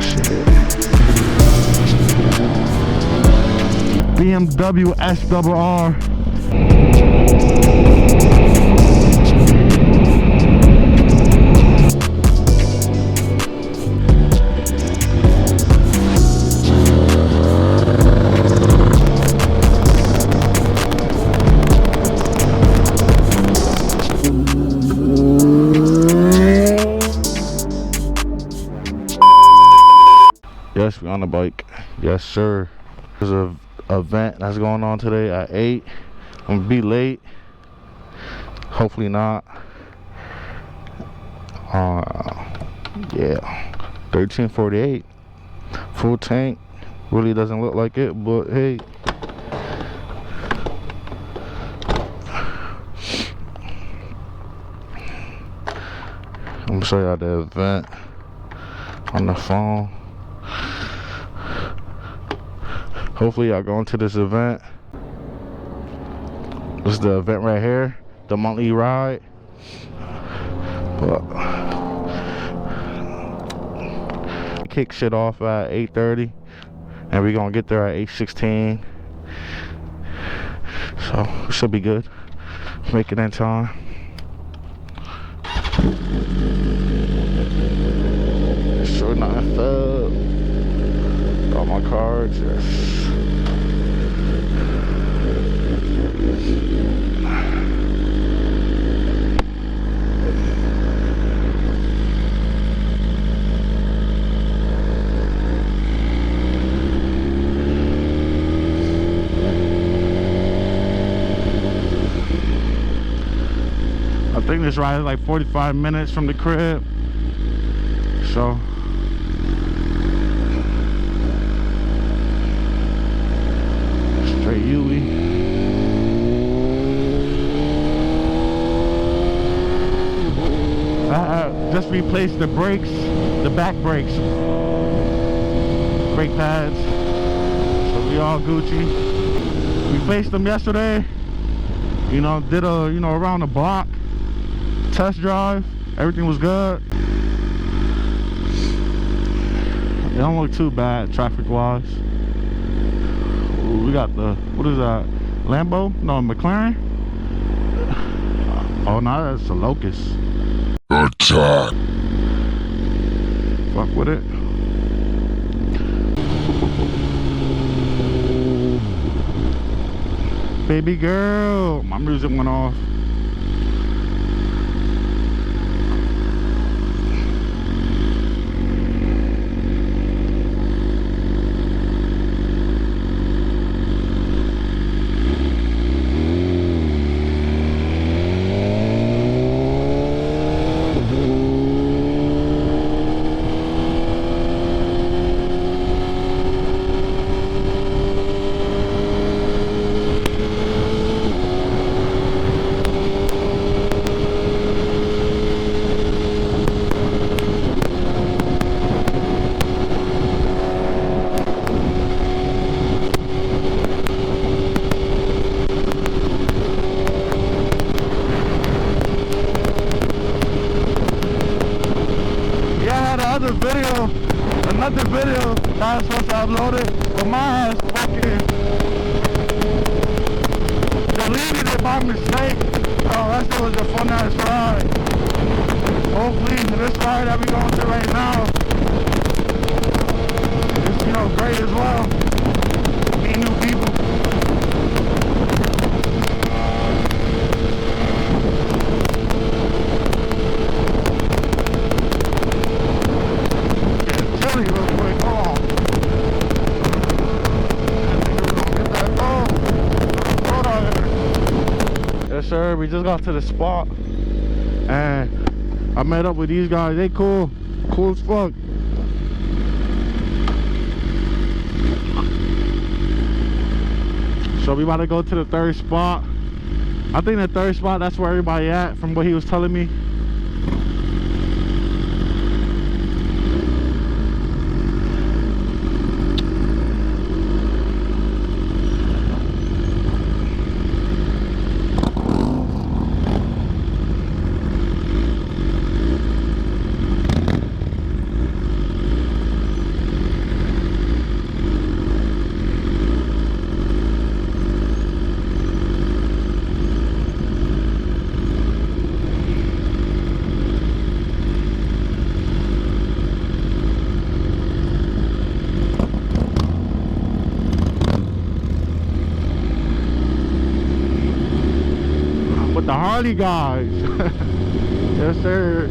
shit. BMW SRR. Yes, we on the bike. Yes, sir. There's a event that's going on today at 8. I'm gonna be late. Hopefully not. Yeah. 1348. Full tank. Really doesn't look like it, but hey. I'm gonna show y'all the event on the phone. Hopefully y'all going to this event. This is the event right here, the monthly ride. But kick shit off at 8:30, and we're gonna get there at 8:16. So we should be good. Make it in time. Sure nothing up. All my cards, yes. I think this ride is like 45 minutes from the crib. So straight Yui. I just replaced the brakes, the back brakes, brake pads. So we all Gucci. Replaced them yesterday. You know, did a around the block test drive. Everything was good. It don't look too bad traffic wise. Ooh, we got the, what is that, Lambo? No, McLaren. Oh no, that's a Locust. Attack. Fuck with it. Baby girl, my music went off. Another video that I was supposed to upload it, but my ass fucking deleted it by mistake. Oh, that shit was a fun ass ride. Hopefully this ride that we going to right now is, great as well. Meet new people. Yes sir, we just got to the spot and I met up with these guys. They cool as fuck. So we about to go to the third spot. I think the third spot, that's where everybody at from what he was telling me. Harley guys. Yes, sir.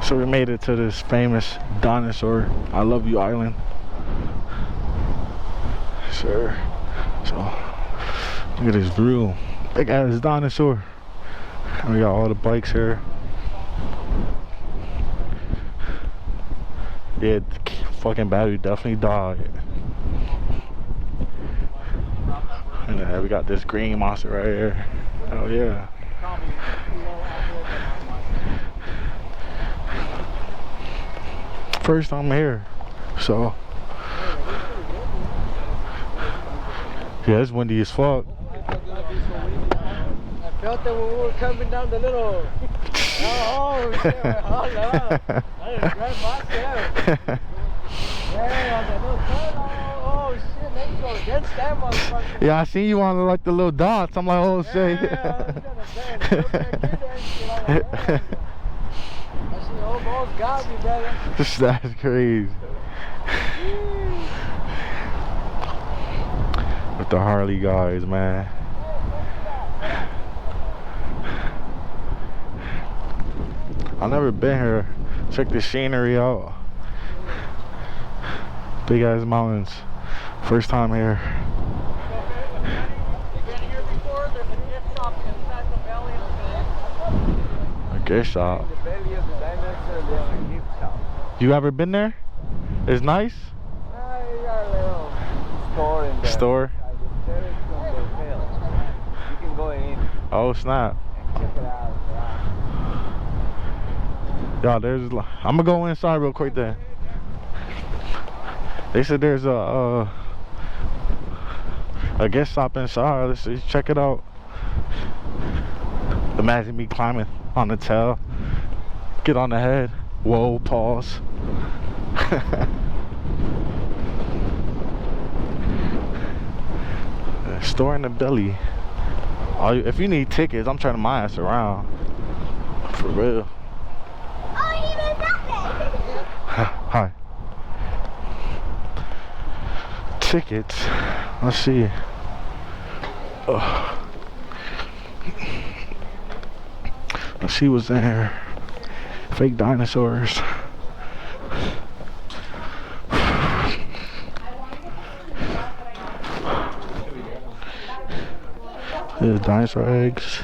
So we made it to this famous dinosaur, I Love You Island. Sure. So look at this real big ass dinosaur. And we got all the bikes here. Yeah, the fucking battery definitely died. And then we got this green monster right here. Oh yeah. First time here, so yeah, it's windy as fuck. I felt that when we were coming down the little oh shit, oh no, I just grabbed myself. Yeah, on the little turn, oh shit, let me go against that motherfucker. Yeah, I seen you on like the little dots. I'm like, oh shit. Yeah, I almost got me, brother. That's crazy. With the Harley guys, man. I've never been here. Check the scenery out. Big ass mountains. First time here. You been here before? There's a gift shop inside the belly of the A gift shop. In the belly of the dinosaur, there's a gift shop. You ever been there? It's nice? You got a little store in there. Store? The terrace from the hill. You can go in Oh snap. and check it out. Yeah, there's. I'm gonna go inside real quick then. They said there's a gift shop inside. Let's see, check it out. Imagine me climbing on the tail. Get on the head. Whoa, pause. Store in the belly. If you need tickets, I'm turning my ass around. For real. Hi. Tickets. Let's see. Let's see what's in here. Fake dinosaurs. There's dinosaur eggs.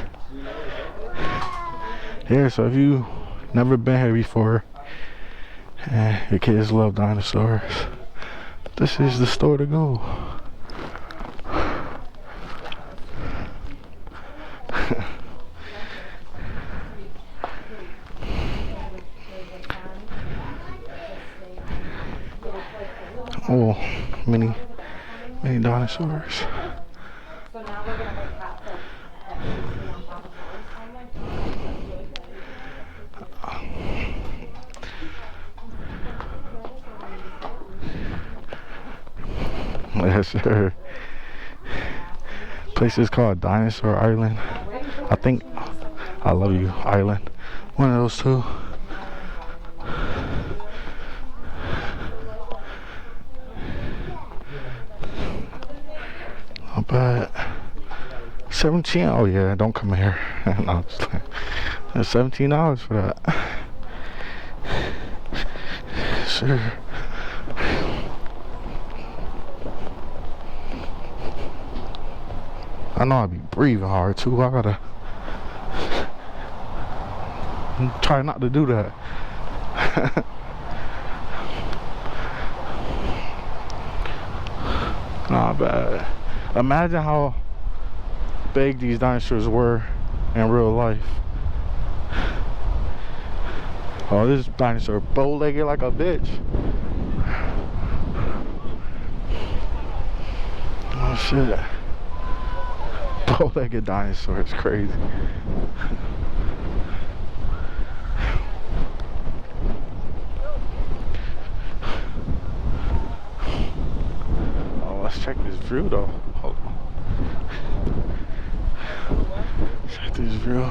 Here, so if you never been here before and your kids love dinosaurs, this is the store to go. Oh, mini dinosaurs. So now we're gonna make that Yes, sir. Place is called Dinosaur Island. I think I Love You Island. One of those two. But 17, oh yeah, don't come here. No, just like, that's $17 for that. Sure. I know I be breathing hard too. I gotta try not to do that. Not bad. Imagine how big these dinosaurs were in real life. Oh, this dinosaur bow-legged like a bitch. Oh shit. Bow-legged dinosaur is crazy. Oh, let's check this view though. Hold on. Check this view.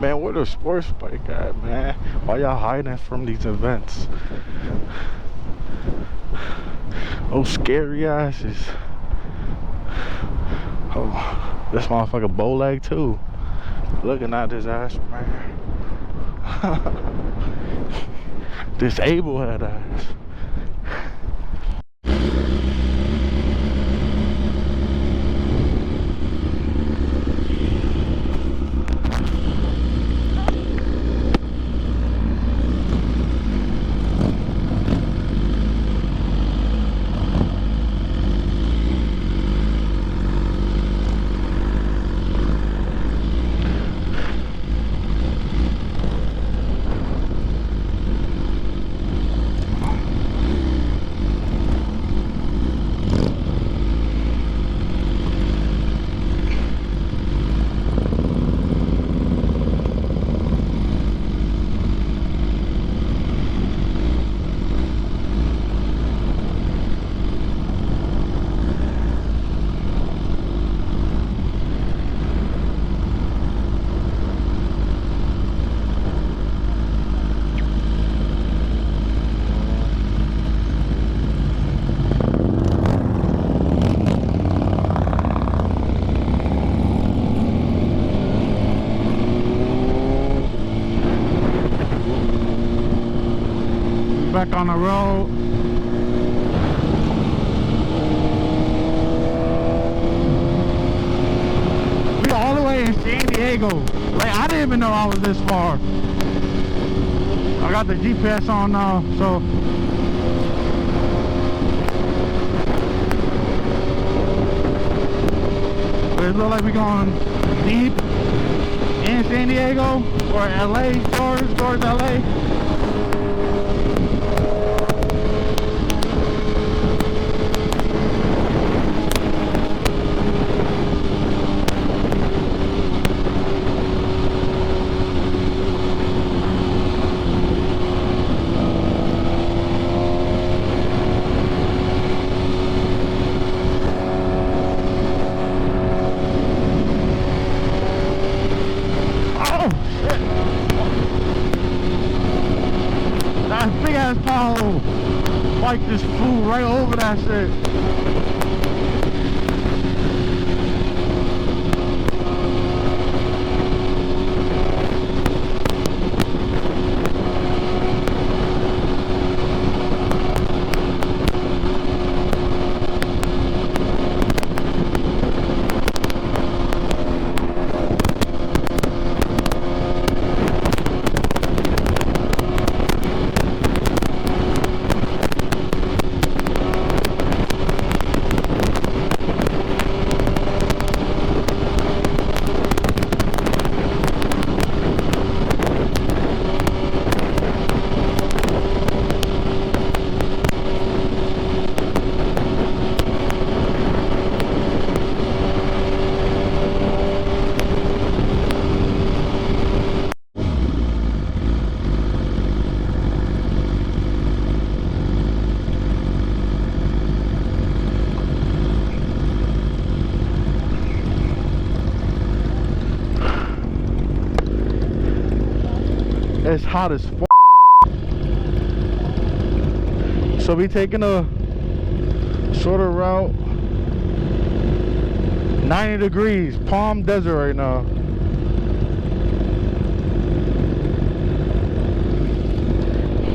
Man, where the sports bike at, man? Why y'all hiding from these events? Oh, scary asses. Oh, this motherfucker bow leg too. Looking at this ass, man. Disabled head ass. Back on the road. We all the way in San Diego. Like, I didn't even know I was this far. I got the GPS on now, so but it looks like we're going deep in San Diego or LA, towards LA. Big ass Tahoe bike just flew right over that shit. It's hot as f. So we taking a shorter route 90 degrees, Palm Desert right now.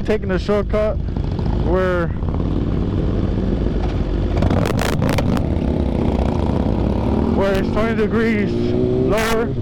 Taking a shortcut where it's 20 degrees lower.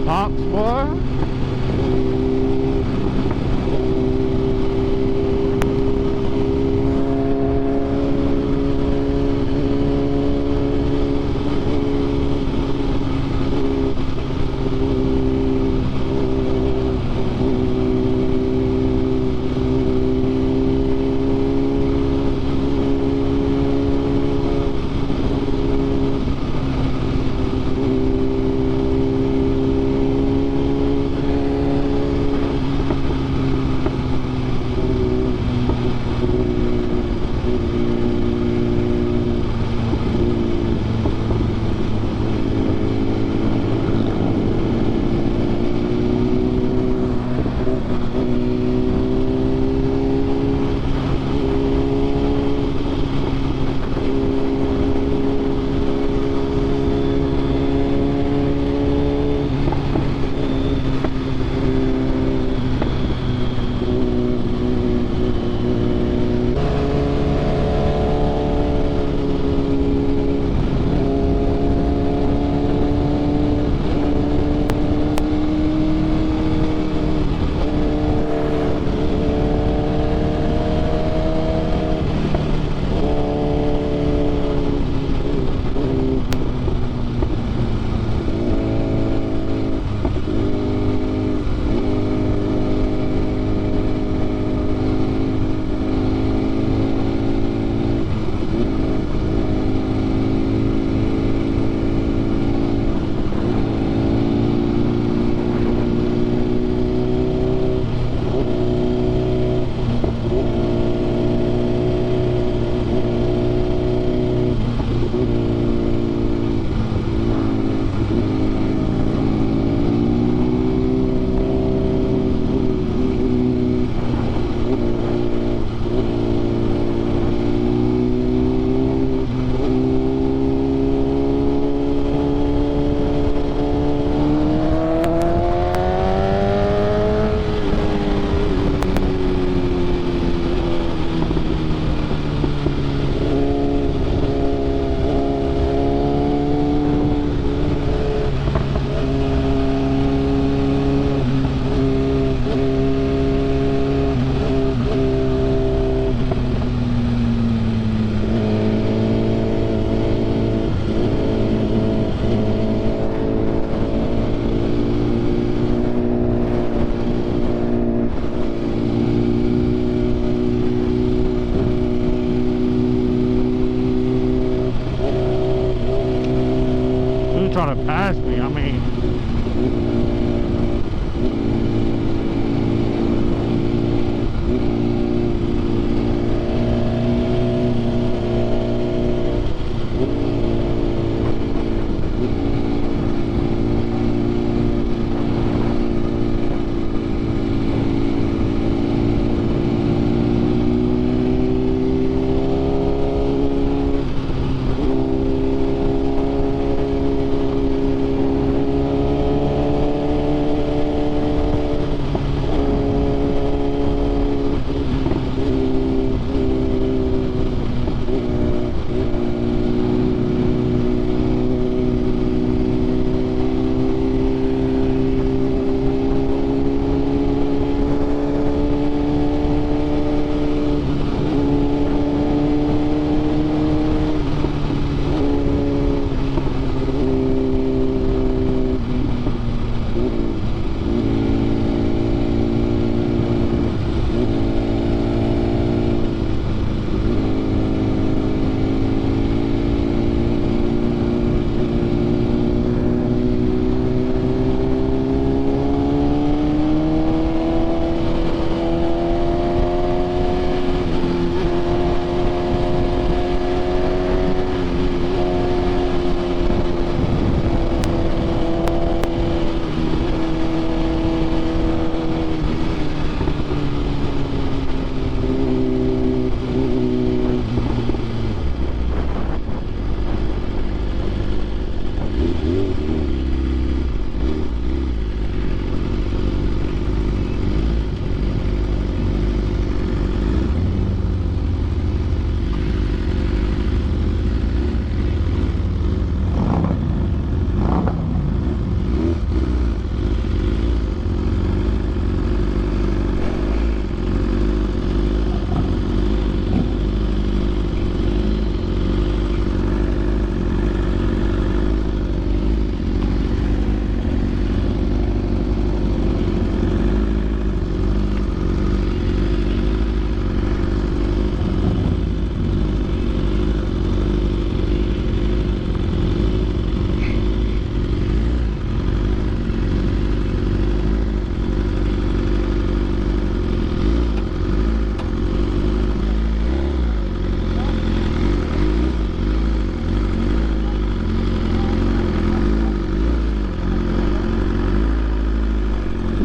Pops, boy.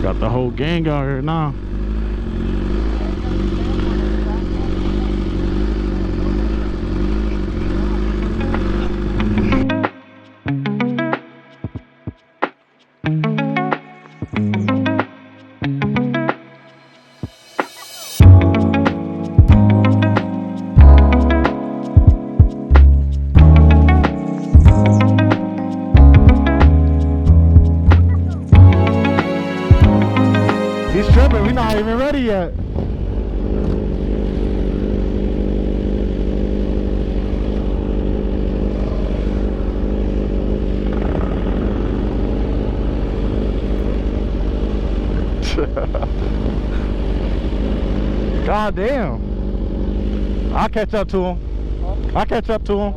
Got the whole gang out here now. He's tripping, we're not even ready yet. God damn. I'll catch up to him. I'll catch up to him.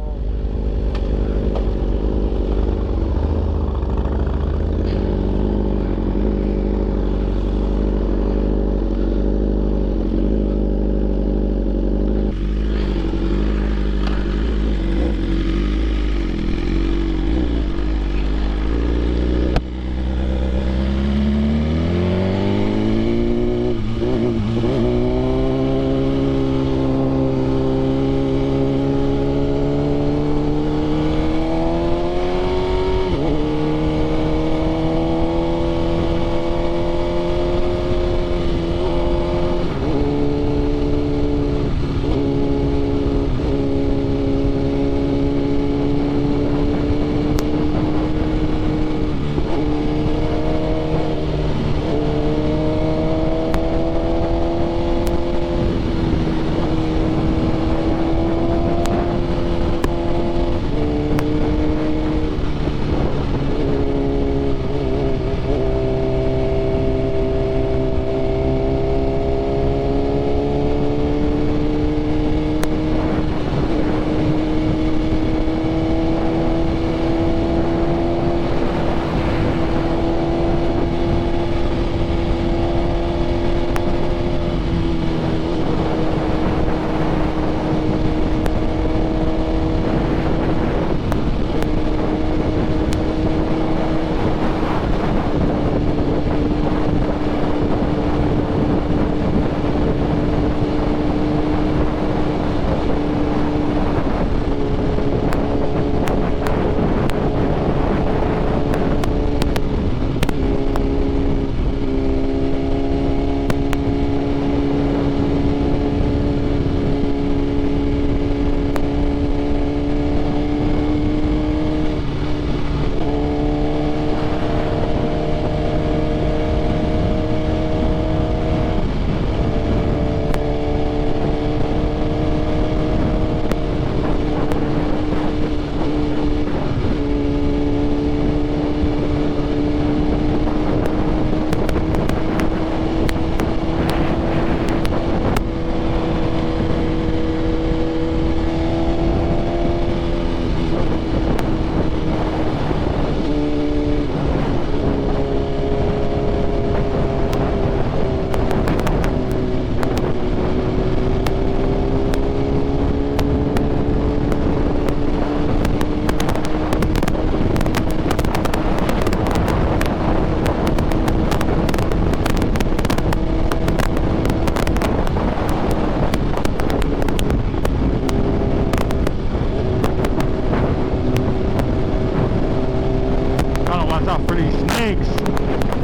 Gotta watch out for these snakes.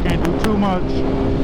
Can't do too much.